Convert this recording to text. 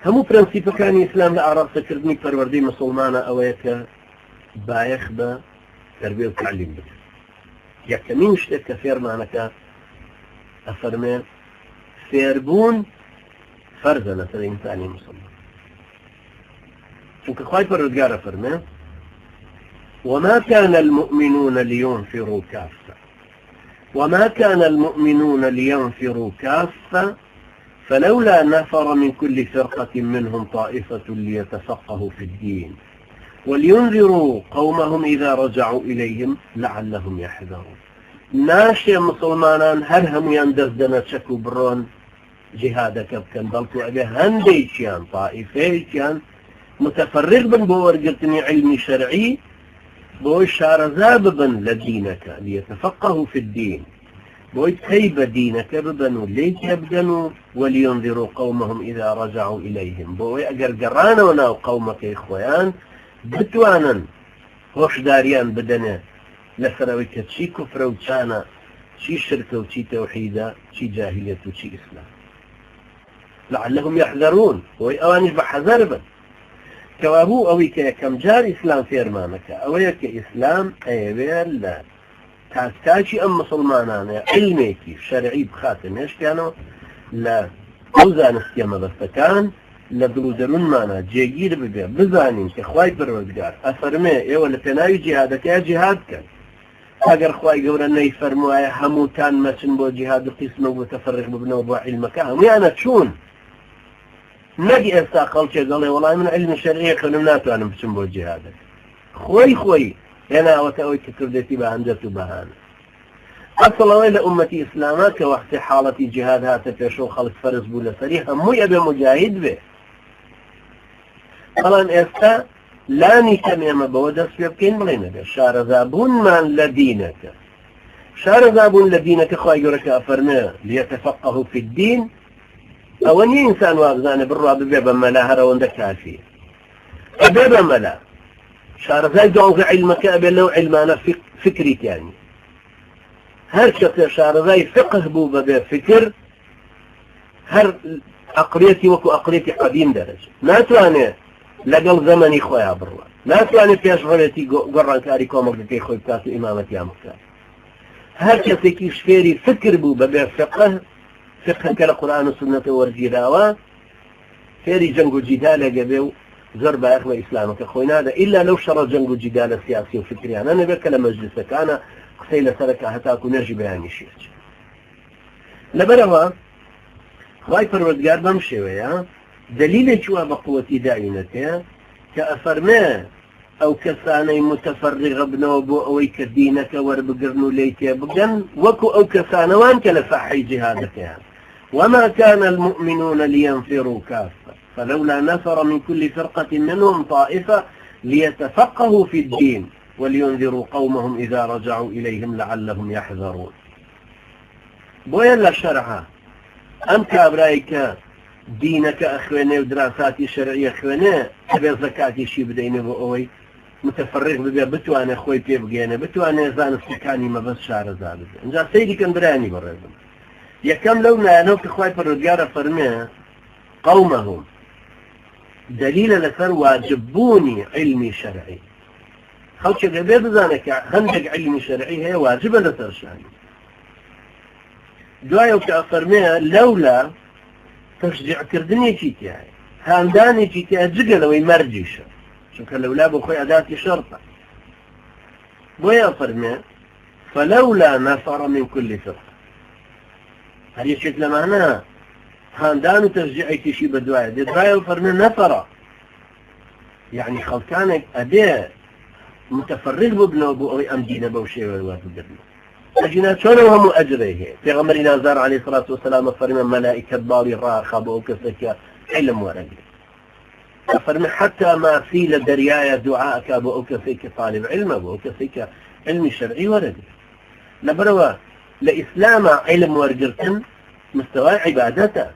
همو پرەنسیپەکانی ئیسلام لە ئاراستەکردنی پەروەردەی مسلمانە ئەوەیە کە بایەخ بە تەربیە و تعلیم بکرێت. یەکەمین شتێک کە فێرمانەکە ئەفەرمێ فێربوون فەرزە لەسەر ئینسانی مسلمان. چونکە خوای پەروەردگار ئەفەرمێ وما كان المؤمنون لينفروا كافة وما كان المؤمنون لينفروا كافة فلولا نفر من كل فرقة منهم طائفة ليتفقهوا في الدين ولينذروا قومهم إذا رجعوا إليهم لعلهم يحذرون. ناشي مسلمانان هر هميان دزدنا شكو برون جهادك بكن بلكو أبي هنديشيان طائفيشيان متفرغ بن بورقتني علمي شرعي بوي شارزا ببن لدينك ليتفقهوا في الدين بوي كيب دينك ببنوا ليك يبدنوا ولينذروا قومهم إذا رجعوا إليهم بوي أقرقرانا وناو قومك إخوان بتوانا هوش داريان بدنا لسرويك شي كفر وشانا شي شرك وشي توحيدا شي جاهلية وشي إسلام لعلهم يحذرون بوي أوانش بحذر بن كوابو أويك كم جار إسلام فيرمانك أويك إسلام أيوير لا تاكاشي أم مسلمانان علميكي شرعي بخاتم إيش كانوا لا أوزان استيما بستكان لدروزرون مانا جيجير ببيع بزانين كخواي پروردگار أفرمي إيوه لتناوي جهادك يا جهاد كان اگر خواي قولا يفرموا هموتان ماشن بو جهاد قسمه وتفرغ ببنو بو علمك هم يعني شون نجي استاقل شيء قال لي والله من علم الشرعية خلوناته أنا بسم بو جهادك خوي أنا وتأوي كتردتي بهنجت بهان أصلا إلى أمتي إسلامك وقت حالة جهاد هاته في شو خلق فرز بولا صريحة مو يبي مجاهد به طبعا استا لا نتمم بودس يبكين بلين به شارزابون من لدينك شارزابون لدينك خواهي يورك أفرمه ليتفقهوا في الدين أولي إنسان وابزان بالرعب بيبا ملا هرون كافي بيبا ملا شارزاي دعوك علمك أبي لو علمانا فكري يعني هر شخص شارزاي فقه بوبا بفكر هر أقريتي وكو أقريتي قديم درجة ما تواني لقل زمني خويا بروا ما تواني فيش غلتي قران كاري كومك لكي خوي بتاسو إمامتي يا مختار هر كسي كيش فيري فكر بوبا بفقه فقه كالقرآن والسنة والجراوة فيري جنگ جدال قبيو زربا أخوة إسلامك خوينا هذا إلا لو شرط جنگ جدال سياسي وفكري أنا بك لمجلسك أنا قصيلة سرك هتاكو نرجي بياني شيء لبروا خواهي پروردگار بمشي ويا دليل شوى بقوة داعينته كأفرما أو كساني متفرغ بنوبو أو يكدينك وربقرنو ليك يبقن وكو أو كساني وانك لفحي جهادك يعني. وما كان المؤمنون لينفروا كافة فلولا نفر من كل فرقة منهم طائفة ليتفقهوا في الدين ولينذروا قومهم إذا رجعوا إليهم لعلهم يحذرون بوين لشرعها أم كابرايك دينك أخواني ودراساتي شرعية أخواني أبي زكاتي شي بديني بأوي متفرغ ببيع بتواني أخوي بيبقيني بتواني زان استكاني ما بس شعر زابد انجا سيدي كان براني برزم يكم لونا أنه كخواي بالرجارة فرميه قومهم دليل لسر واجبوني علمي شرعي خلش قبيل بزانك هندق علمي شرعي هي واجبة لسر شاني دعايا وكأفرميه لولا تشجع كردني جيتي هاي هانداني جيتي أجقل ويمرجيش شوك لولا بخوي أداتي شرطة بويا فرميه فلولا نفر من كل فرقة هل يشكل معناها هاندان وتشجيعي تشي بدوايا دي درايا وفرميه نفر يعني خلقانك أبيه متفرغ ببنو بأوي أمدينة بوشي والوافد ببنو أجينا شونه هم أجريه في غمرنا زار عليه الصلاة والسلام فرمى ملائكة باري راخة بأوكسك علم ورقل فرمى حتى ما في لدريايا دعاءك بأوكسك طالب علم بأوكسك علم شرعي ورقل لبروا لإسلام علم ورقلتن مستوى عبادته